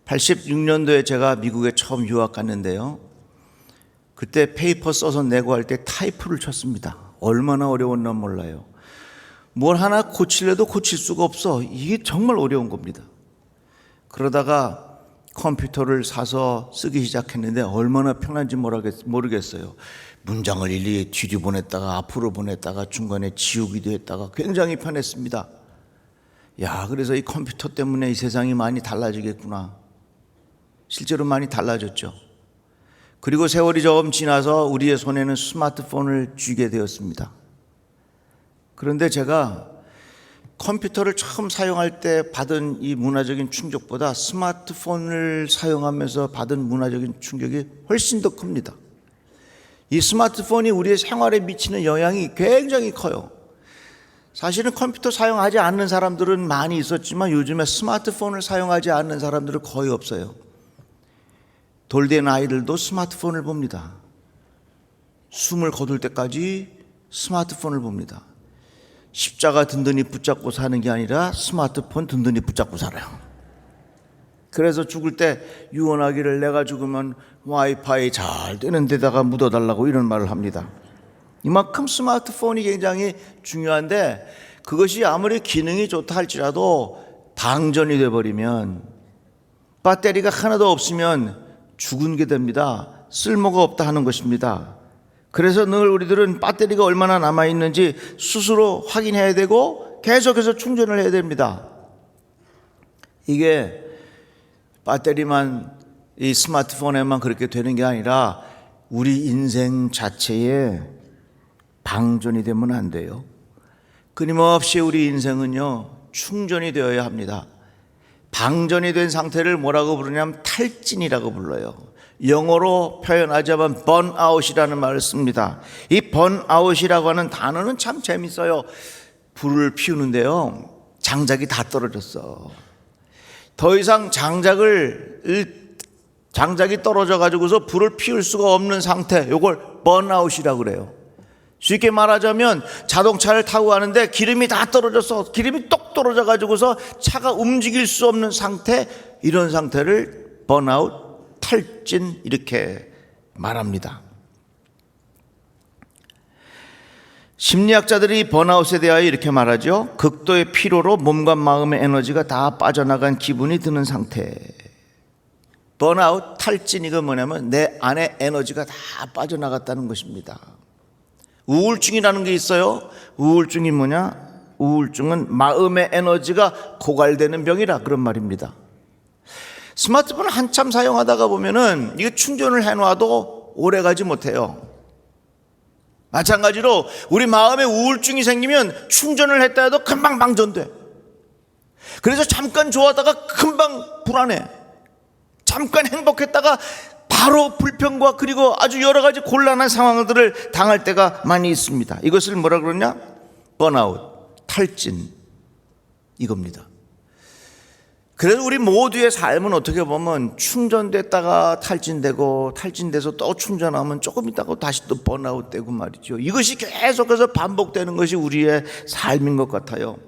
86년도에 제가 미국에 처음 유학 갔는데요. 그때 페이퍼 써서 내고 할 때 타이프를 쳤습니다. 얼마나 어려웠나 몰라요. 뭘 하나 고치려도 고칠 수가 없어. 이게 정말 어려운 겁니다. 그러다가 컴퓨터를 사서 쓰기 시작했는데 얼마나 편한지 모르겠어요. 문장을 일일이 뒤로 보냈다가 앞으로 보냈다가 중간에 지우기도 했다가 굉장히 편했습니다. 그래서 이 컴퓨터 때문에 이 세상이 많이 달라지겠구나. 실제로 많이 달라졌죠. 그리고 세월이 조금 지나서 우리의 손에는 스마트폰을 쥐게 되었습니다. 그런데 제가 컴퓨터를 처음 사용할 때 받은 이 문화적인 충격보다 스마트폰을 사용하면서 받은 문화적인 충격이 훨씬 더 큽니다. 이 스마트폰이 우리의 생활에 미치는 영향이 굉장히 커요. 사실은 컴퓨터 사용하지 않는 사람들은 많이 있었지만 요즘에 스마트폰을 사용하지 않는 사람들은 거의 없어요. 돌된 아이들도 스마트폰을 봅니다. 숨을 거둘 때까지 스마트폰을 봅니다. 십자가 든든히 붙잡고 사는 게 아니라 스마트폰 든든히 붙잡고 살아요. 그래서 죽을 때 유언하기를 내가 죽으면 와이파이 잘 되는 데다가 묻어달라고 이런 말을 합니다. 이만큼 스마트폰이 굉장히 중요한데 그것이 아무리 기능이 좋다 할지라도 방전이 돼버리면 배터리가 하나도 없으면 죽은 게 됩니다. 쓸모가 없다 하는 것입니다. 그래서 늘 우리들은 배터리가 얼마나 남아있는지 스스로 확인해야 되고 계속해서 충전을 해야 됩니다. 이게 배터리만 이 스마트폰에만 그렇게 되는 게 아니라 우리 인생 자체에 방전이 되면 안 돼요. 끊임없이 우리 인생은요 충전이 되어야 합니다. 방전이 된 상태를 뭐라고 부르냐면 탈진이라고 불러요. 영어로 표현하자면 번아웃이라는 말을 씁니다. 이 번아웃이라고 하는 단어는 참 재밌어요. 불을 피우는데요 장작이 다 떨어졌어. 더 이상 장작이 떨어져 가지고서 불을 피울 수가 없는 상태, 이걸 번아웃이라고 그래요. 쉽게 말하자면 자동차를 타고 가는데 기름이 다 떨어져서 기름이 똑 떨어져 가지고서 차가 움직일 수 없는 상태, 이런 상태를 번아웃, 탈진 이렇게 말합니다. 심리학자들이 번아웃에 대하여 이렇게 말하죠. 극도의 피로로 몸과 마음의 에너지가 다 빠져나간 기분이 드는 상태. 번아웃, 탈진, 이거 뭐냐면 내 안에 에너지가 다 빠져나갔다는 것입니다. 우울증이라는 게 있어요. 우울증이 뭐냐? 우울증은 마음의 에너지가 고갈되는 병이라 그런 말입니다. 스마트폰을 한참 사용하다가 보면은 이거 충전을 해놔도 오래 가지 못해요. 마찬가지로 우리 마음에 우울증이 생기면 충전을 했다 해도 금방 방전돼. 그래서 잠깐 좋았다가 금방 불안해. 잠깐 행복했다가 바로 불평과 그리고 아주 여러 가지 곤란한 상황들을 당할 때가 많이 있습니다. 이것을 뭐라 그러냐? 번아웃, 탈진, 이겁니다. 그래서 우리 모두의 삶은 어떻게 보면 충전됐다가 탈진되고 탈진돼서 또 충전하면 조금 있다가 다시 또 번아웃 되고 말이죠. 이것이 계속해서 반복되는 것이 우리의 삶인 것 같아요.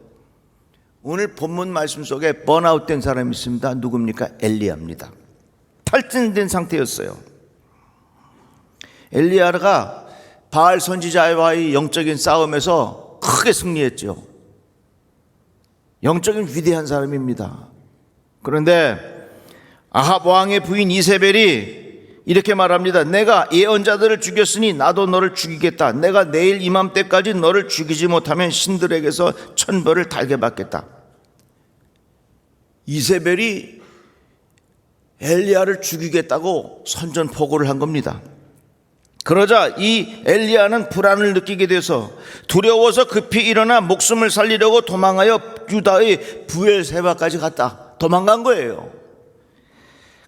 오늘 본문 말씀 속에 번아웃 된 사람이 있습니다. 누굽니까? 엘리야입니다. 탈진된 상태였어요. 엘리야가 바알 선지자와의 영적인 싸움에서 크게 승리했죠. 영적인 위대한 사람입니다. 그런데 아합 왕의 부인 이세벨이 이렇게 말합니다. 내가 예언자들을 죽였으니 나도 너를 죽이겠다. 내가 내일 이맘때까지 너를 죽이지 못하면 신들에게서 천벌을 달게 받겠다. 이세벨이 엘리야를 죽이겠다고 선전포고를 한 겁니다. 그러자 이 엘리야는 불안을 느끼게 돼서 두려워서 급히 일어나 목숨을 살리려고 도망하여 유다의 부엘세바까지 갔다. 도망간 거예요.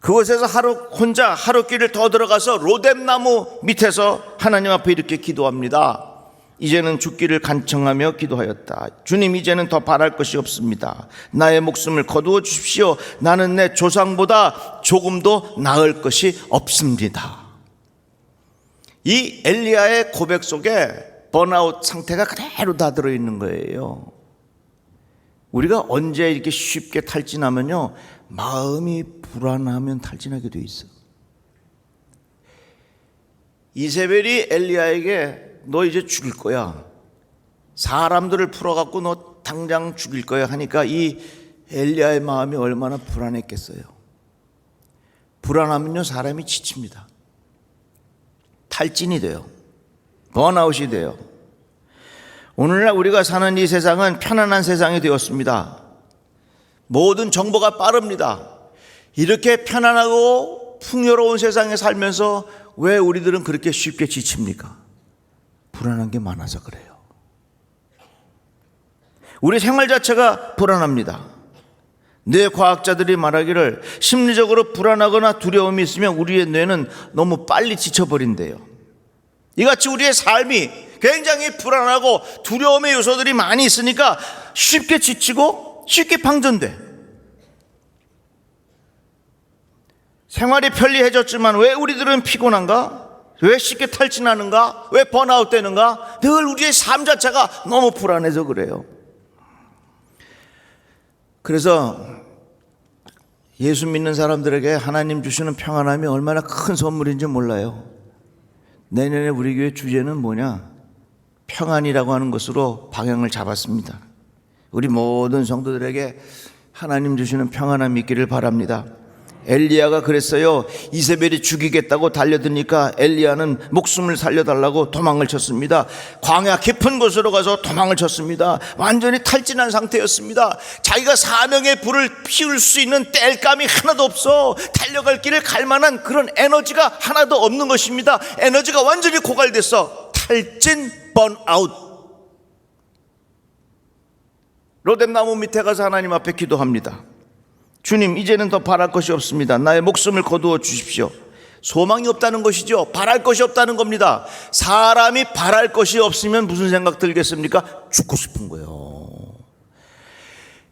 그곳에서 혼자 하룻길을 더 들어가서 로뎀나무 밑에서 하나님 앞에 이렇게 기도합니다. 이제는 죽기를 간청하며 기도하였다. 주님, 이제는 더 바랄 것이 없습니다. 나의 목숨을 거두어 주십시오. 나는 내 조상보다 조금도 나을 것이 없습니다. 이 엘리야의 고백 속에 번아웃 상태가 그대로 다 들어있는 거예요. 우리가 언제 이렇게 쉽게 탈진하면요, 마음이 불안하면 탈진하게 돼 있어. 이세벨이 엘리야에게 너 이제 죽일 거야, 사람들을 풀어갖고 너 당장 죽일 거야 하니까 이 엘리야의 마음이 얼마나 불안했겠어요. 불안하면요 사람이 지칩니다. 탈진이 돼요. 번아웃이 돼요. 오늘날 우리가 사는 이 세상은 편안한 세상이 되었습니다. 모든 정보가 빠릅니다. 이렇게 편안하고 풍요로운 세상에 살면서 왜 우리들은 그렇게 쉽게 지칩니까? 불안한 게 많아서 그래요. 우리 생활 자체가 불안합니다. 뇌과학자들이 말하기를 심리적으로 불안하거나 두려움이 있으면 우리의 뇌는 너무 빨리 지쳐버린대요. 이같이 우리의 삶이 굉장히 불안하고 두려움의 요소들이 많이 있으니까 쉽게 지치고 쉽게 방전돼. 생활이 편리해졌지만 왜 우리들은 피곤한가? 왜 쉽게 탈진하는가? 왜 번아웃 되는가? 늘 우리의 삶 자체가 너무 불안해서 그래요. 그래서 예수 믿는 사람들에게 하나님 주시는 평안함이 얼마나 큰 선물인지 몰라요. 내년에 우리 교회 주제는 뭐냐? 평안이라고 하는 것으로 방향을 잡았습니다. 우리 모든 성도들에게 하나님 주시는 평안함이 있기를 바랍니다. 엘리야가 그랬어요. 이세벨이 죽이겠다고 달려드니까 엘리야는 목숨을 살려달라고 도망을 쳤습니다. 광야 깊은 곳으로 가서 도망을 쳤습니다. 완전히 탈진한 상태였습니다. 자기가 사명의 불을 피울 수 있는 땔감이 하나도 없어. 달려갈 길을 갈 만한 그런 에너지가 하나도 없는 것입니다. 에너지가 완전히 고갈됐어. 탈진, 번아웃. 로뎀나무 밑에 가서 하나님 앞에 기도합니다. 주님, 이제는 더 바랄 것이 없습니다. 나의 목숨을 거두어 주십시오. 소망이 없다는 것이죠. 바랄 것이 없다는 겁니다. 사람이 바랄 것이 없으면 무슨 생각 들겠습니까? 죽고 싶은 거예요.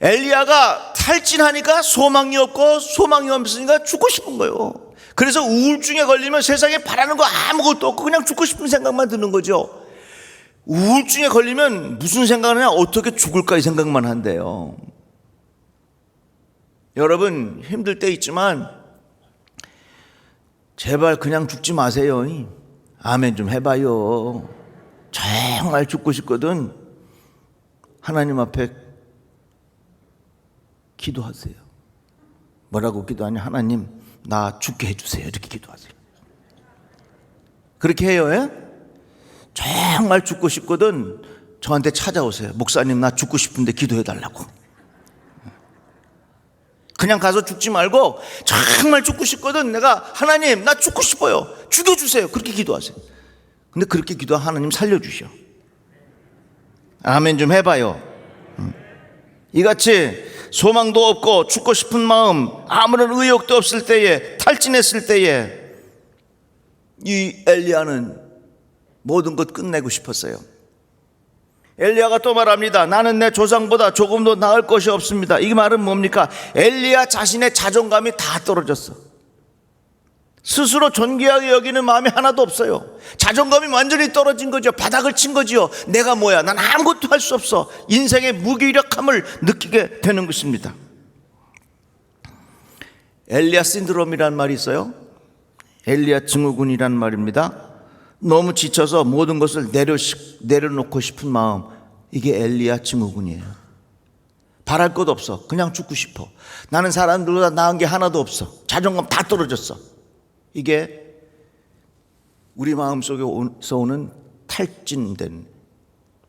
엘리야가 탈진하니까 소망이 없고 소망이 없으니까 죽고 싶은 거예요. 그래서 우울증에 걸리면 세상에 바라는 거 아무것도 없고 그냥 죽고 싶은 생각만 드는 거죠. 우울증에 걸리면 무슨 생각을 하냐? 어떻게 죽을까 이 생각만 한대요. 여러분 힘들 때 있지만 제발 그냥 죽지 마세요. 아멘 좀 해봐요. 정말 죽고 싶거든. 하나님 앞에 기도하세요. 뭐라고 기도하냐? 하나님 나 죽게 해주세요. 이렇게 기도하세요. 그렇게 해요. 예? 정말 죽고 싶거든. 저한테 찾아오세요. 목사님 나 죽고 싶은데 기도해달라고. 그냥 가서 죽지 말고 정말 죽고 싶거든. 내가 하나님 나 죽고 싶어요. 죽여주세요. 그렇게 기도하세요. 근데 그렇게 기도하면 하나님 살려주셔. 아멘 좀 해봐요. 이같이 소망도 없고 죽고 싶은 마음, 아무런 의욕도 없을 때에, 탈진했을 때에 이 엘리야는 모든 것 끝내고 싶었어요. 엘리야가 또 말합니다. 나는 내 조상보다 조금도 나을 것이 없습니다. 이 말은 뭡니까? 엘리야 자신의 자존감이 다 떨어졌어. 스스로 존귀하게 여기는 마음이 하나도 없어요. 자존감이 완전히 떨어진 거죠. 바닥을 친 거지요. 내가 뭐야? 난 아무것도 할 수 없어. 인생의 무기력함을 느끼게 되는 것입니다. 엘리야 신드롬이라는 말이 있어요. 엘리야 증후군이라는 말입니다. 너무 지쳐서 모든 것을 내려놓고 싶은 마음, 이게 엘리야 증후군이에요. 바랄 것 없어. 그냥 죽고 싶어. 나는 사람들보다 나은 게 하나도 없어. 자존감 다 떨어졌어. 이게 우리 마음속에서 오는 탈진된,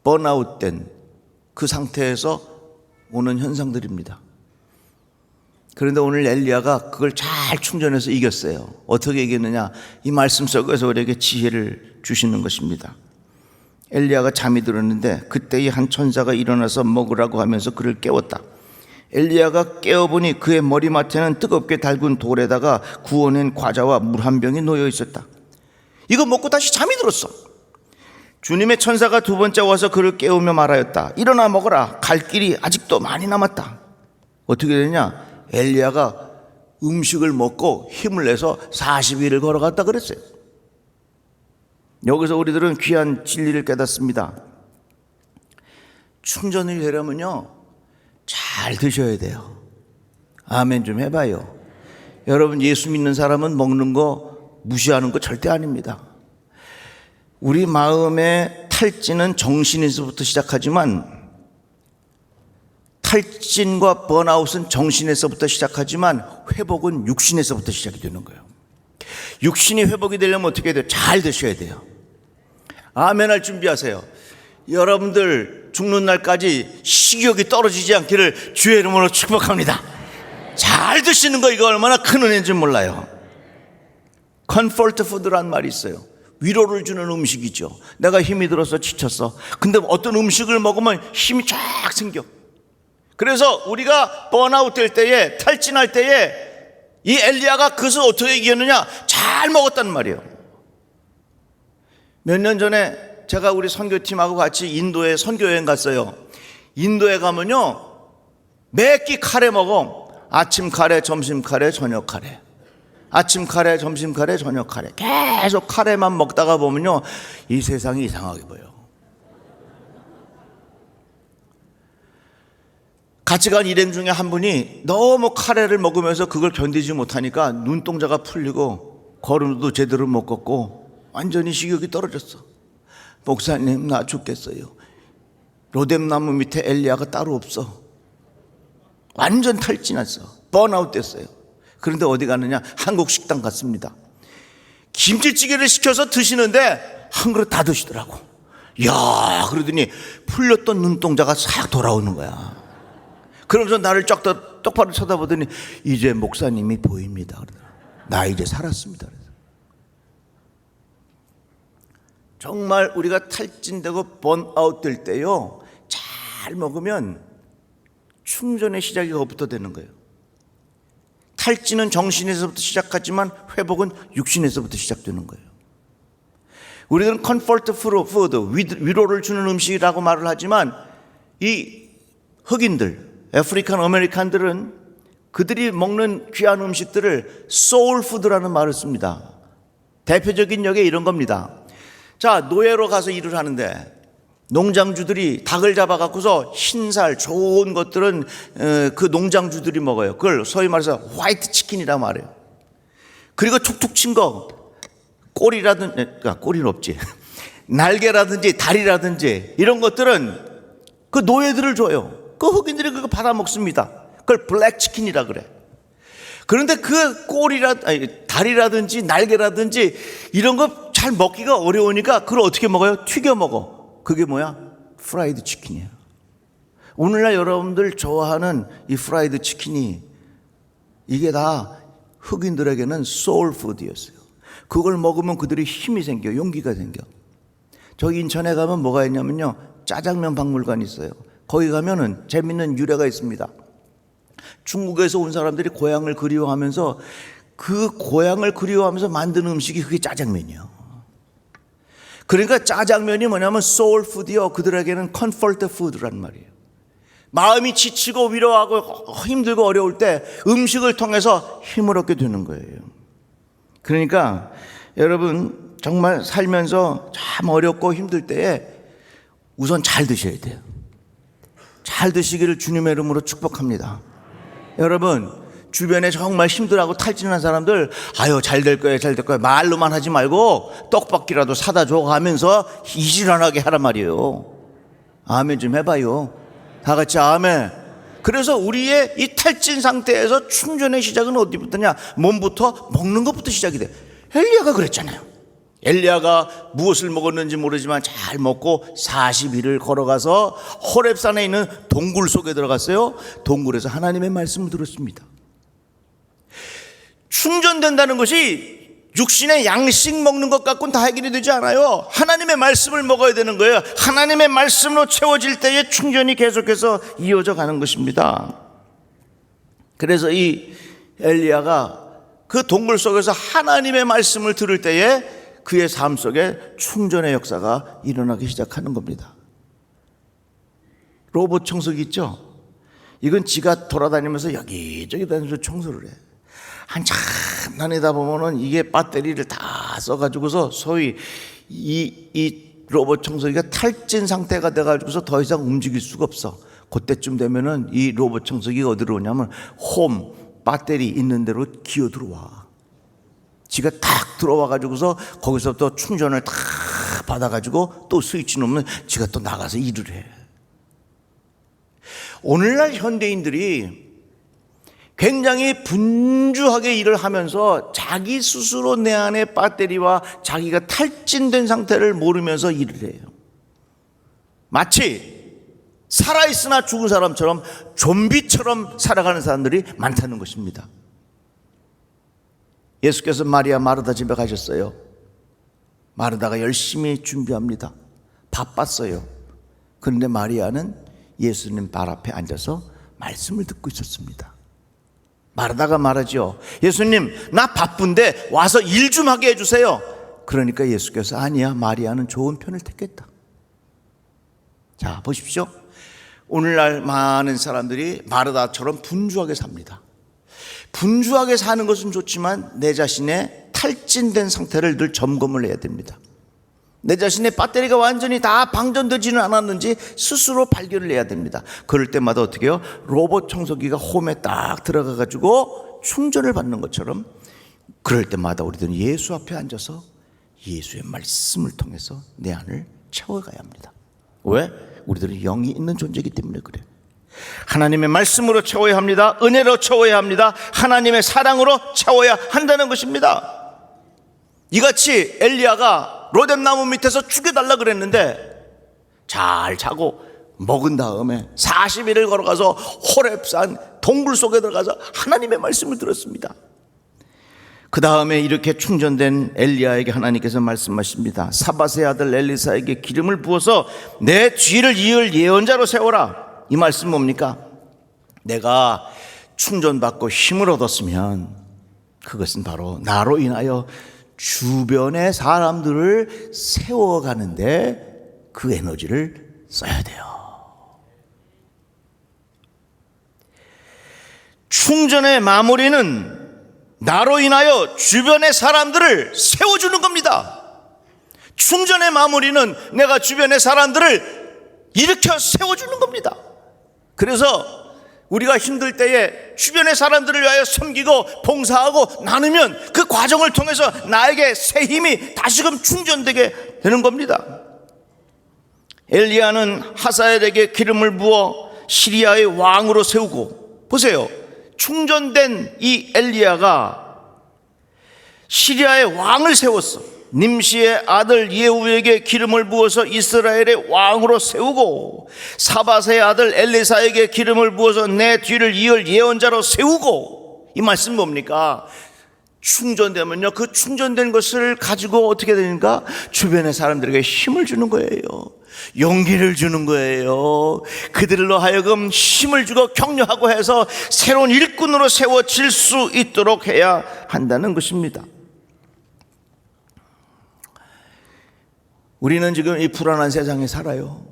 번아웃된 그 상태에서 오는 현상들입니다. 그런데 오늘 엘리야가 그걸 잘 충전해서 이겼어요. 어떻게 이겼느냐? 이 말씀 속에서 우리에게 지혜를 주시는 것입니다. 엘리야가 잠이 들었는데 그때의 한 천사가 일어나서 먹으라고 하면서 그를 깨웠다. 엘리야가 깨어보니 그의 머리맡에는 뜨겁게 달군 돌에다가 구워낸 과자와 물 한 병이 놓여 있었다. 이거 먹고 다시 잠이 들었어. 주님의 천사가 두 번째 와서 그를 깨우며 말하였다. 일어나 먹어라. 갈 길이 아직도 많이 남았다. 어떻게 되냐? 엘리야가 음식을 먹고 힘을 내서 40일을 걸어갔다 그랬어요. 여기서 우리들은 귀한 진리를 깨닫습니다. 충전이 되려면요, 잘 드셔야 돼요. 아멘 좀 해봐요. 여러분, 예수 믿는 사람은 먹는 거 무시하는 거 절대 아닙니다. 우리 마음의 탈진은 정신에서부터 시작하지만, 탈진과 번아웃은 정신에서부터 시작하지만 회복은 육신에서부터 시작이 되는 거예요. 육신이 회복이 되려면 어떻게 해야 돼요? 잘 드셔야 돼요. 아멘 할 준비하세요. 여러분들 죽는 날까지 식욕이 떨어지지 않기를 주의 이름으로 축복합니다. 잘 드시는 거 이거 얼마나 큰 은혜인지 몰라요. 컴포트 푸드란 말이 있어요. 위로를 주는 음식이죠. 내가 힘이 들어서 지쳤어. 근데 어떤 음식을 먹으면 힘이 쫙 생겨. 그래서 우리가 번아웃 될 때에, 탈진할 때에 이 엘리야가 그것을 어떻게 이겼느냐? 잘 먹었단 말이에요. 몇 년 전에 제가 우리 선교팀하고 같이 인도에 선교여행 갔어요. 인도에 가면요, 매끼 카레 먹어. 아침 카레, 점심 카레, 저녁 카레. 아침 카레, 점심 카레, 저녁 카레. 계속 카레만 먹다가 보면요, 이 세상이 이상하게 보여. 같이 간 일행 중에 한 분이 너무 카레를 먹으면서 그걸 견디지 못하니까 눈동자가 풀리고 걸음도 제대로 못 걷고 완전히 식욕이 떨어졌어. 목사님, 나 죽겠어요. 로뎀나무 밑에 엘리야가 따로 없어. 완전 탈진했어. 번아웃 됐어요. 그런데 어디 가느냐? 한국 식당 갔습니다. 김치찌개를 시켜서 드시는데 한 그릇 다 드시더라고. 야, 그러더니 풀렸던 눈동자가 싹 돌아오는 거야. 그러면서 나를 쫙 똑바로 쳐다보더니 이제 목사님이 보입니다. 나 이제 살았습니다. 정말 우리가 탈진되고 번아웃 될 때요, 잘 먹으면 충전의 시작이 그것부터 되는 거예요. 탈진은 정신에서부터 시작하지만 회복은 육신에서부터 시작되는 거예요. 우리는 컴포트 푸드, 위로를 주는 음식이라고 말을 하지만 이 흑인들, 아프리칸 아메리칸들은 그들이 먹는 귀한 음식들을 소울 푸드라는 말을 씁니다. 대표적인 예가 이런 겁니다. 자, 노예로 가서 일을 하는데 농장주들이 닭을 잡아갖고서 흰살 좋은 것들은 그 농장주들이 먹어요. 그걸 소위 말해서 화이트 치킨이라 말해요. 그리고 툭툭 친 거, 꼬리라든지, 꼬리는 없지, 날개라든지 다리라든지 이런 것들은 그 노예들을 줘요. 그 흑인들이 그거 받아 먹습니다. 그걸 블랙 치킨이라 그래. 그런데 그 다리라든지 날개라든지 이런 거 잘 먹기가 어려우니까 그걸 어떻게 먹어요? 튀겨 먹어. 그게 뭐야? 프라이드 치킨이에요. 오늘날 여러분들 좋아하는 이 프라이드 치킨이 이게 다 흑인들에게는 소울 푸드였어요. 그걸 먹으면 그들이 힘이 생겨, 용기가 생겨. 저기 인천에 가면 뭐가 있냐면요, 짜장면 박물관이 있어요. 거기 가면은 재밌는 유래가 있습니다. 중국에서 온 사람들이 고향을 그리워하면서 그 고향을 그리워하면서 만드는 음식이 그게 짜장면이에요. 그러니까 짜장면이 뭐냐면 소울 푸드요, 그들에게는 컴포트 푸드란 말이에요. 마음이 지치고 위로하고 힘들고 어려울 때 음식을 통해서 힘을 얻게 되는 거예요. 그러니까 여러분 정말 살면서 참 어렵고 힘들 때에 우선 잘 드셔야 돼요. 잘 드시기를 주님의 이름으로 축복합니다. 여러분, 주변에 정말 힘들어하고 탈진한 사람들, 아유 잘 될 거야 잘 될 거야 말로만 하지 말고 떡볶이라도 사다 줘 하면서 이질환하게 하란 말이에요. 아멘 좀 해봐요. 다 같이 아멘. 그래서 우리의 이 탈진 상태에서 충전의 시작은 어디부터냐? 몸부터 먹는 것부터 시작이 돼. 엘리야가 그랬잖아요. 엘리야가 무엇을 먹었는지 모르지만 잘 먹고 40일을 걸어가서 호렙산에 있는 동굴 속에 들어갔어요. 동굴에서 하나님의 말씀을 들었습니다. 충전된다는 것이 육신의 양식 먹는 것 갖고는 다 해결이 되지 않아요. 하나님의 말씀을 먹어야 되는 거예요. 하나님의 말씀으로 채워질 때에 충전이 계속해서 이어져 가는 것입니다. 그래서 이 엘리야가 그 동굴 속에서 하나님의 말씀을 들을 때에 그의 삶 속에 충전의 역사가 일어나기 시작하는 겁니다. 로봇 청소기 있죠? 이건 지가 돌아다니면서 여기저기 다니면서 청소를 해. 한참 다니다 보면은 이게 배터리를 다 써가지고서 소위 이 로봇 청소기가 탈진 상태가 돼가지고서 더 이상 움직일 수가 없어. 그때쯤 되면은 이 로봇 청소기가 어디로 오냐면 홈 배터리 있는 데로 기어 들어와. 지가 탁 들어와 가지고서 거기서부터 충전을 탁 받아 가지고 또 스위치 놓으면 지가 또 나가서 일을 해. 오늘날 현대인들이 굉장히 분주하게 일을 하면서 자기 스스로 내 안에 배터리와 자기가 탈진된 상태를 모르면서 일을 해요. 마치 살아있으나 죽은 사람처럼 좀비처럼 살아가는 사람들이 많다는 것입니다. 예수께서 마리아 마르다 집에 가셨어요. 마르다가 열심히 준비합니다. 바빴어요. 그런데 마리아는 예수님 발 앞에 앉아서 말씀을 듣고 있었습니다. 마르다가 말하죠. 예수님, 나 바쁜데 와서 일 좀 하게 해주세요. 그러니까 예수께서 아니야, 마리아는 좋은 편을 택했다. 자, 보십시오. 오늘날 많은 사람들이 마르다처럼 분주하게 삽니다. 분주하게 사는 것은 좋지만 내 자신의 탈진된 상태를 늘 점검을 해야 됩니다. 내 자신의 배터리가 완전히 다 방전되지는 않았는지 스스로 발견을 해야 됩니다. 그럴 때마다 어떻게 해요? 로봇 청소기가 홈에 딱 들어가 가지고 충전을 받는 것처럼 그럴 때마다 우리들은 예수 앞에 앉아서 예수의 말씀을 통해서 내 안을 채워가야 합니다. 왜? 우리들은 영이 있는 존재이기 때문에 그래요. 하나님의 말씀으로 채워야 합니다. 은혜로 채워야 합니다. 하나님의 사랑으로 채워야 한다는 것입니다. 이같이 엘리야가 로뎀나무 밑에서 죽여달라 그랬는데 잘 자고 먹은 다음에 40일을 걸어가서 호렙산 동굴 속에 들어가서 하나님의 말씀을 들었습니다. 그 다음에 이렇게 충전된 엘리야에게 하나님께서 말씀하십니다. 사밧의 아들 엘리사에게 기름을 부어서 내 뒤를 이을 예언자로 세워라. 이 말씀 뭡니까? 내가 충전받고 힘을 얻었으면 그것은 바로 나로 인하여 주변의 사람들을 세워가는데 그 에너지를 써야 돼요. 충전의 마무리는 나로 인하여 주변의 사람들을 세워주는 겁니다. 충전의 마무리는 내가 주변의 사람들을 일으켜 세워주는 겁니다. 그래서 우리가 힘들 때에 주변의 사람들을 위하여 섬기고 봉사하고 나누면 그 과정을 통해서 나에게 새 힘이 다시금 충전되게 되는 겁니다. 엘리야는 하사엘에게 기름을 부어 시리아의 왕으로 세우고, 보세요, 충전된 이 엘리야가 시리아의 왕을 세웠어. 님시의 아들 예후에게 기름을 부어서 이스라엘의 왕으로 세우고, 사밧의 아들 엘리사에게 기름을 부어서 내 뒤를 이을 예언자로 세우고. 이 말씀 뭡니까? 충전되면요, 그 충전된 것을 가지고 어떻게 되는가? 주변의 사람들에게 힘을 주는 거예요. 용기를 주는 거예요. 그들로 하여금 힘을 주고 격려하고 해서 새로운 일꾼으로 세워질 수 있도록 해야 한다는 것입니다. 우리는 지금 이 불안한 세상에 살아요.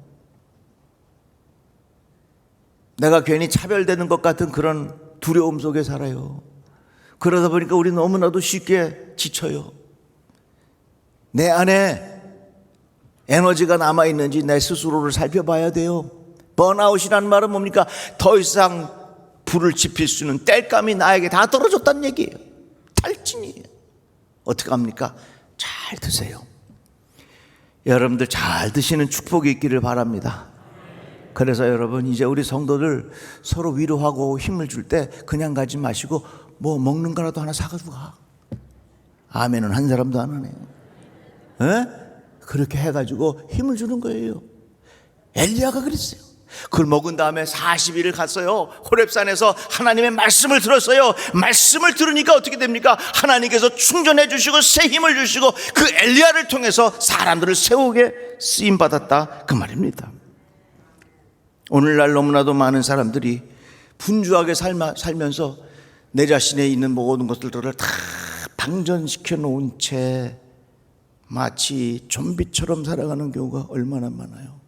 내가 괜히 차별되는 것 같은 그런 두려움 속에 살아요. 그러다 보니까 우리 너무나도 쉽게 지쳐요. 내 안에 에너지가 남아있는지 내 스스로를 살펴봐야 돼요. 번아웃이라는 말은 뭡니까? 더 이상 불을 지필 수 있는 땔감이 나에게 다 떨어졌다는 얘기예요. 탈진이에요. 어떻게 합니까? 잘 드세요. 여러분들 잘 드시는 축복이 있기를 바랍니다. 그래서 여러분, 이제 우리 성도들 서로 위로하고 힘을 줄 때 그냥 가지 마시고 뭐 먹는 거라도 하나 사가지고 가. 아멘은 한 사람도 안 하네요. 에? 그렇게 해가지고 힘을 주는 거예요. 엘리야가 그랬어요. 그걸 먹은 다음에 40일을 갔어요. 호렙산에서 하나님의 말씀을 들었어요. 말씀을 들으니까 어떻게 됩니까? 하나님께서 충전해 주시고 새 힘을 주시고 그 엘리야를 통해서 사람들을 세우게 쓰임받았다, 그 말입니다. 오늘날 너무나도 많은 사람들이 분주하게 살면서 내 자신에 있는 모든 것들을 다 방전시켜 놓은 채 마치 좀비처럼 살아가는 경우가 얼마나 많아요.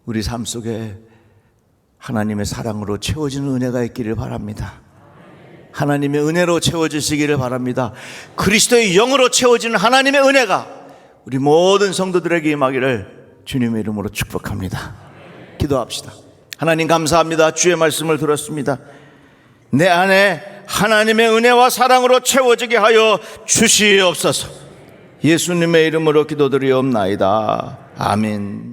우리 삶 속에 하나님의 사랑으로 채워지는 은혜가 있기를 바랍니다. 하나님의 은혜로 채워지시기를 바랍니다. 그리스도의 영으로 채워지는 하나님의 은혜가 우리 모든 성도들에게 임하기를 주님의 이름으로 축복합니다. 기도합시다. 하나님 감사합니다. 주의 말씀을 들었습니다. 내 안에 하나님의 은혜와 사랑으로 채워지게 하여 주시옵소서. 예수님의 이름으로 기도드리옵나이다. 아멘.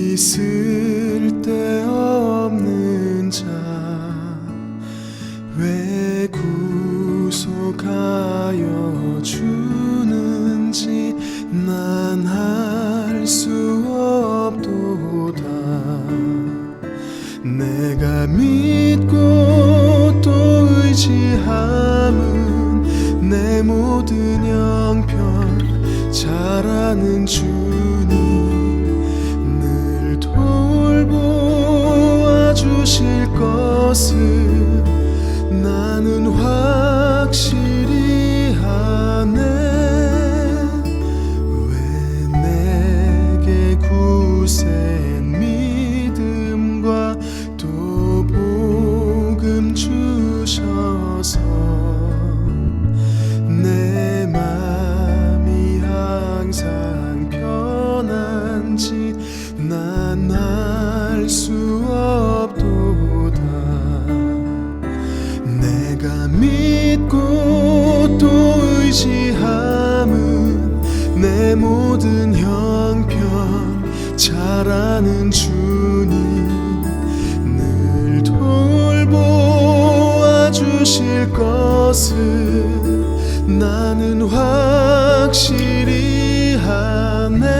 있을 데 없는 자 왜 구속하여 주는지 난 알 수 없도다. 내가 믿고 또 의지함은 내 모든 형편 잘 아는 주님 돌보아 주실 것을 나는 확실히 아네. 왜 내게 굳센 믿음과 또 복음 주셔서 내 맘이 항상 편한지 난 알 수 없도다. 내가 믿고 또 의지함은 내 모든 형편 잘 아는 주님 늘 돌보아 주실 것을 나는 확실히 아네.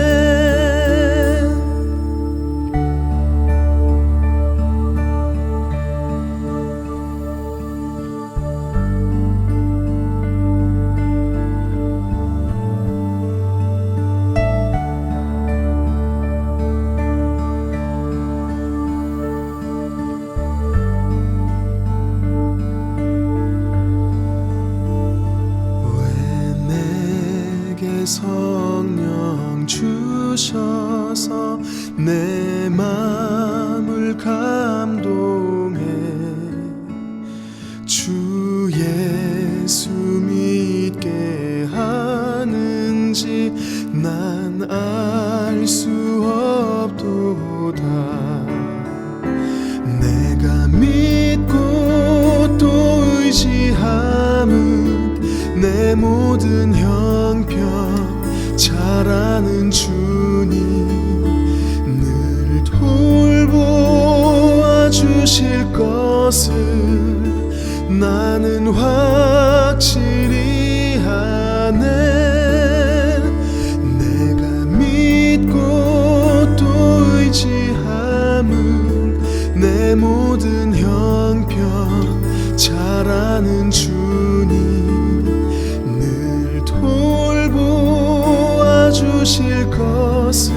성령 주셔서 내 맘을 감동해 주 예수 믿게 하는지 난 알 수 없도다. 내가 믿고 또 의지함은 내 모든 형편 잘 아는 주님 늘 돌보아 주실 것을 나는 확실히 아네. 내가 믿고 또 의지함을 내 모든 형편 잘 아는 주님 늘 돌보아 주실 것을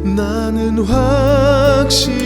나는 확실히